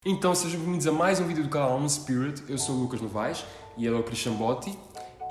Então, sejam bem-vindos a mais um vídeo do canal On Spirit. Eu sou o Lucas Novaes e ele é o Christian Botti.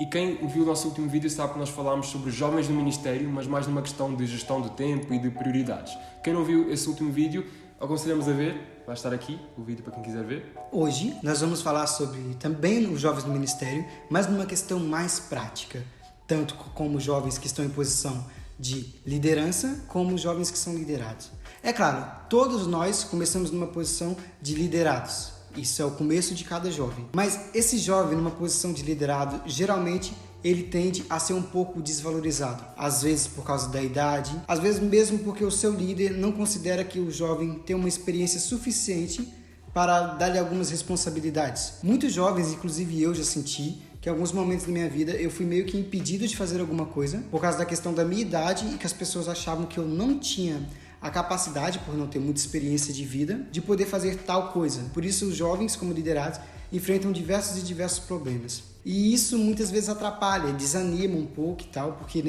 E quem viu o nosso último vídeo sabe que nós falámos sobre jovens no ministério, mas mais numa questão de gestão do tempo e de prioridades. Quem não viu esse último vídeo, aconselhamos a ver. Vai estar aqui o vídeo para quem quiser ver. Hoje nós vamos falar sobre também os jovens no ministério, mas numa questão mais prática. Tanto como jovens que estão em posição de liderança, como os jovens que são liderados. É claro, todos nós começamos numa posição de liderados. Isso é o começo de cada jovem. Mas esse jovem numa posição de liderado, geralmente ele tende a ser um pouco desvalorizado. Às vezes por causa da idade, às vezes mesmo porque o seu líder não considera que o jovem tem uma experiência suficiente para dar-lhe algumas responsabilidades. Muitos jovens, inclusive eu já senti, que em alguns momentos da minha vida eu fui meio que impedido de fazer alguma coisa por causa da questão da minha idade e que as pessoas achavam que eu não tinha a capacidade, por não ter muita experiência de vida, de poder fazer tal coisa. Por isso os jovens, como liderados, enfrentam diversos problemas. E isso muitas vezes atrapalha, desanima um pouco e tal, porque,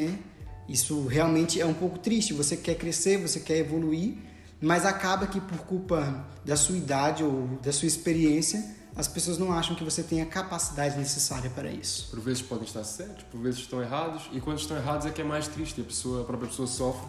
isso realmente é um pouco triste. Você quer crescer, você quer evoluir, mas acaba que por culpa da sua idade ou da sua experiência, as pessoas não acham que você tem a capacidade necessária para isso. Por vezes podem estar certos, por vezes estão errados, e quando estão errados é que é mais triste, a própria pessoa sofre,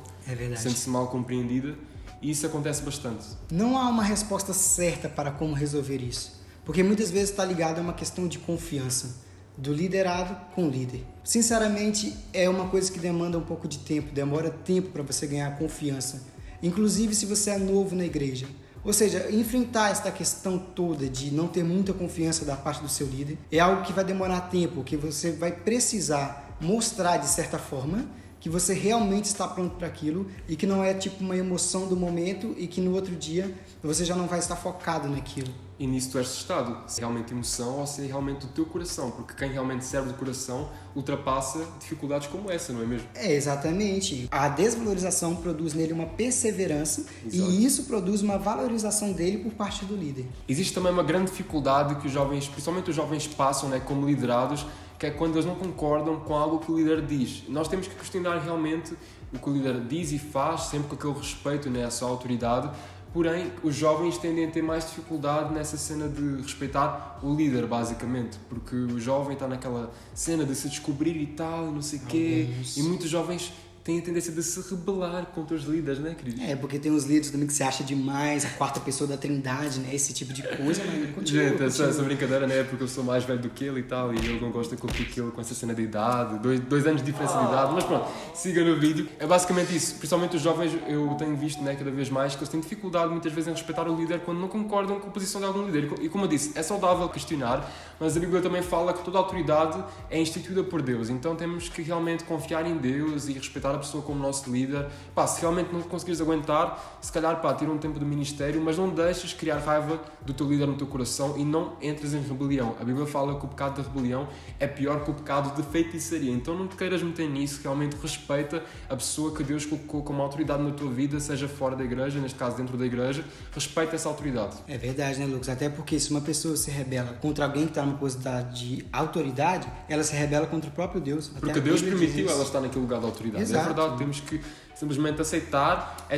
sente-se mal compreendida, e isso acontece bastante. Não há uma resposta certa para como resolver isso, porque muitas vezes está ligado a uma questão de confiança, do liderado com o líder. Sinceramente, é uma coisa que demanda um pouco de tempo, demora tempo para você ganhar confiança, inclusive se você é novo na igreja. Ou seja, enfrentar esta questão toda de não ter muita confiança da parte do seu líder é algo que vai demorar tempo, que você vai precisar mostrar de certa forma que você realmente está pronto para aquilo e que não é tipo uma emoção do momento e que no outro dia você já não vai estar focado naquilo. E nisso tu és testado, se é realmente emoção ou se é realmente o teu coração, porque quem realmente serve do coração ultrapassa dificuldades como essa, não é mesmo? É, exatamente. A desvalorização produz nele uma perseverança. Exato. E isso produz uma valorização dele por parte do líder. Existe também uma grande dificuldade que os jovens, principalmente os jovens, passam como liderados, que é quando eles não concordam com algo que o líder diz. Nós temos que questionar realmente o que o líder diz e faz, sempre com aquele respeito à sua autoridade. Porém, os jovens tendem a ter mais dificuldade nessa cena de respeitar o líder, basicamente, porque o jovem está naquela cena de se descobrir e tal, não sei o quê, e muitos jovens têm a tendência de se rebelar contra os líderes, né, querido? É, porque tem os líderes também que se acha demais, a quarta pessoa da trindade, esse tipo de coisa, mas continua. Gente, essa brincadeira, né, porque eu sou mais velho do que ele e tal, e ele não gosta de competir com essa cena de idade, dois anos de diferença de idade, mas pronto, siga no vídeo. É basicamente isso, principalmente os jovens, eu tenho visto, cada vez mais, que eles têm dificuldade muitas vezes em respeitar o líder quando não concordam com a posição de algum líder. E como eu disse, é saudável questionar, mas a Bíblia também fala que toda autoridade é instituída por Deus, então temos que realmente confiar em Deus e respeitar a pessoa como nosso líder. Se realmente não conseguires aguentar, se calhar, tira um tempo do ministério, mas não deixes criar raiva do teu líder no teu coração e não entres em rebelião. A Bíblia fala que o pecado da rebelião é pior que o pecado de feitiçaria, então não te queiras meter nisso, realmente respeita a pessoa que Deus colocou como autoridade na tua vida, seja fora da igreja, neste caso dentro da igreja, respeita essa autoridade. É verdade, né, Lucas? Até porque se uma pessoa se rebela contra alguém que está numa posição de autoridade, ela se rebela contra o próprio Deus. Porque Deus permitiu ela estar naquele lugar de autoridade. Exato. É verdade, temos que simplesmente aceitar,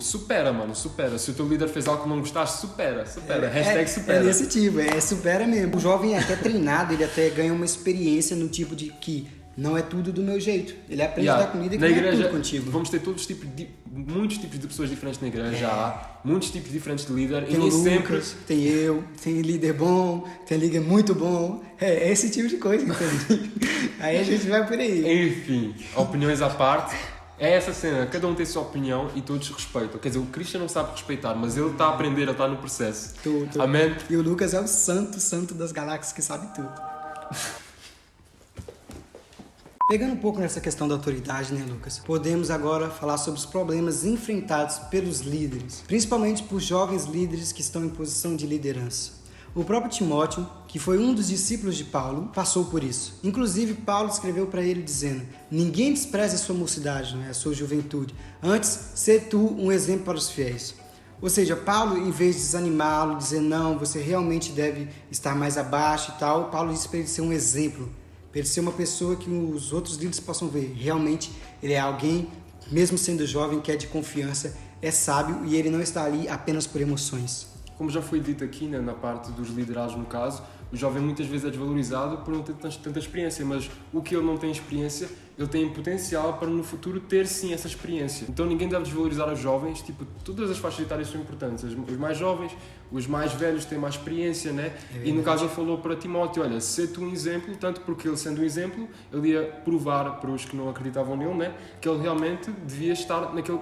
supera, mano, supera. Se o teu líder fez algo que não gostaste, supera. Hashtag supera. É desse tipo, supera mesmo. O jovem é até treinado, ele até ganha uma experiência no tipo de que não é tudo do meu jeito. Ele aprende a dar comida que na não igreja, é tudo contigo. Vamos ter muitos tipos de pessoas diferentes na igreja, há muitos tipos diferentes de líder. Tem o Lucas, tem eu, tem líder bom, tem líder muito bom. É esse tipo de coisa, entende? Aí a gente vai por aí. Enfim, opiniões à parte. É essa cena, cada um tem a sua opinião e todos respeitam. Quer dizer, o Christian não sabe respeitar, mas ele está a aprender, ele está no processo. Tudo. Amém? E o Lucas é o santo das galáxias que sabe tudo. Pegando um pouco nessa questão da autoridade, né, Lucas? Podemos agora falar sobre os problemas enfrentados pelos líderes, principalmente por jovens líderes que estão em posição de liderança. O próprio Timóteo, que foi um dos discípulos de Paulo, passou por isso. Inclusive, Paulo escreveu para ele dizendo: ninguém despreze a sua mocidade, a sua juventude. Antes, sê tu um exemplo para os fiéis. Ou seja, Paulo, em vez de desanimá-lo, dizer não, você realmente deve estar mais abaixo e tal, Paulo disse para ele ser um exemplo, para ele ser uma pessoa que os outros líderes possam ver. Realmente, ele é alguém, mesmo sendo jovem, que é de confiança, é sábio e ele não está ali apenas por emoções. como já foi dito aqui, né, na parte dos liderados no caso, o jovem muitas vezes é desvalorizado por não ter tanta experiência, mas o que ele não tem experiência, ele tem potencial para no futuro ter sim essa experiência. Então ninguém deve desvalorizar os jovens, tipo, todas as faixas etárias são importantes, os mais jovens, os mais velhos têm mais experiência, né? E no caso ele falou para Timóteo, olha, sê tu um exemplo, tanto porque ele sendo um exemplo, ele ia provar para os que não acreditavam nele, né, que ele realmente devia estar naquele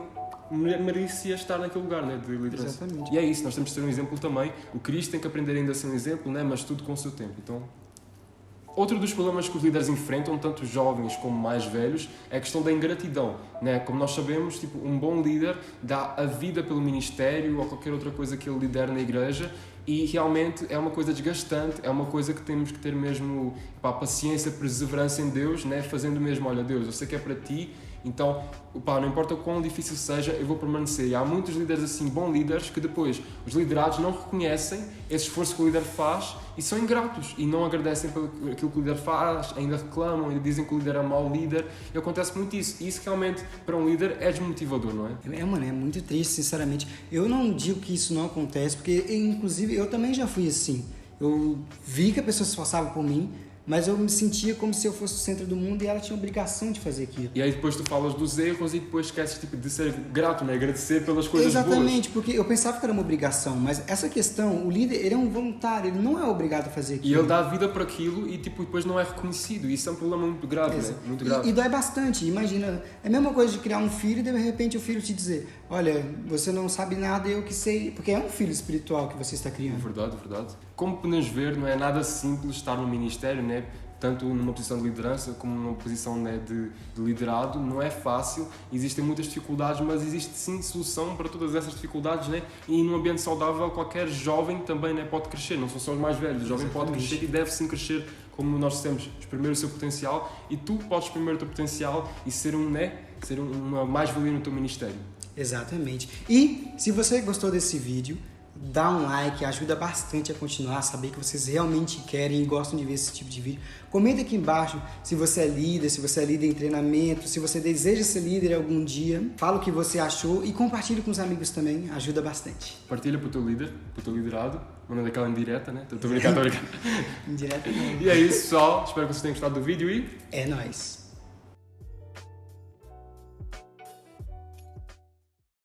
merecia estar naquele lugar, né, de liderança. Exatamente. E é isso, nós temos de ser um exemplo também. O Cristo tem que aprender ainda a ser um exemplo, né, mas tudo com o seu tempo. Então, outro dos problemas que os líderes enfrentam, tanto jovens como mais velhos, é a questão da ingratidão, né? Como nós sabemos, tipo, um bom líder dá a vida pelo ministério ou qualquer outra coisa que ele lidera na igreja, e realmente é uma coisa desgastante, é uma coisa que temos que ter mesmo paciência, perseverança em Deus, né? Fazendo mesmo, olha Deus, eu sei que é para ti, então, não importa quão difícil seja, eu vou permanecer. E há muitos líderes assim, bons líderes, que depois os liderados não reconhecem esse esforço que o líder faz e são ingratos e não agradecem pelo aquilo que o líder faz, ainda reclamam, ainda dizem que o líder é um mau líder, e acontece muito isso. E isso realmente, para um líder, é desmotivador, não é? Mano, é muito triste, sinceramente. Eu não digo que isso não acontece, porque, inclusive, eu também já fui assim. Eu vi que a pessoa se esforçava por mim, mas eu me sentia como se eu fosse o centro do mundo e ela tinha obrigação de fazer aquilo. E aí depois tu falas dos erros e depois esqueces tipo, de ser grato, né? Agradecer pelas coisas boas. Exatamente, porque eu pensava que era uma obrigação, mas essa questão, o líder, ele é um voluntário, ele não é obrigado a fazer aquilo. E ele dá vida para aquilo e tipo, depois não é reconhecido. E isso é um problema muito grave, né? Muito grave. E dói bastante, imagina. É a mesma coisa de criar um filho e de repente o filho te dizer, olha, você não sabe nada, eu que sei. Porque é um filho espiritual que você está criando. Verdade, verdade. Como podemos ver, não é nada simples estar no ministério, né? Tanto numa posição de liderança como numa posição, né, de liderado, não é fácil, existem muitas dificuldades, mas existe sim solução para todas essas dificuldades, né? E num ambiente saudável qualquer jovem também, né, pode crescer, não são só os mais velhos, o jovem pode crescer e deve sim crescer, como nós dissemos, exprimir o seu potencial, e tu podes exprimir o teu potencial e ser uma mais-valia no teu ministério. Exatamente. E se você gostou desse vídeo, dá um like, ajuda bastante a continuar, a saber que vocês realmente querem e gostam de ver esse tipo de vídeo. Comenta aqui embaixo se você é líder em treinamento, se você deseja ser líder algum dia. Fala o que você achou e compartilhe com os amigos também, ajuda bastante. Partilha para o teu líder, para o teu liderado, mandando aquela indireta, né? Estou brincando. Indireta não. E é isso, pessoal. Espero que vocês tenham gostado do vídeo e... É nóis.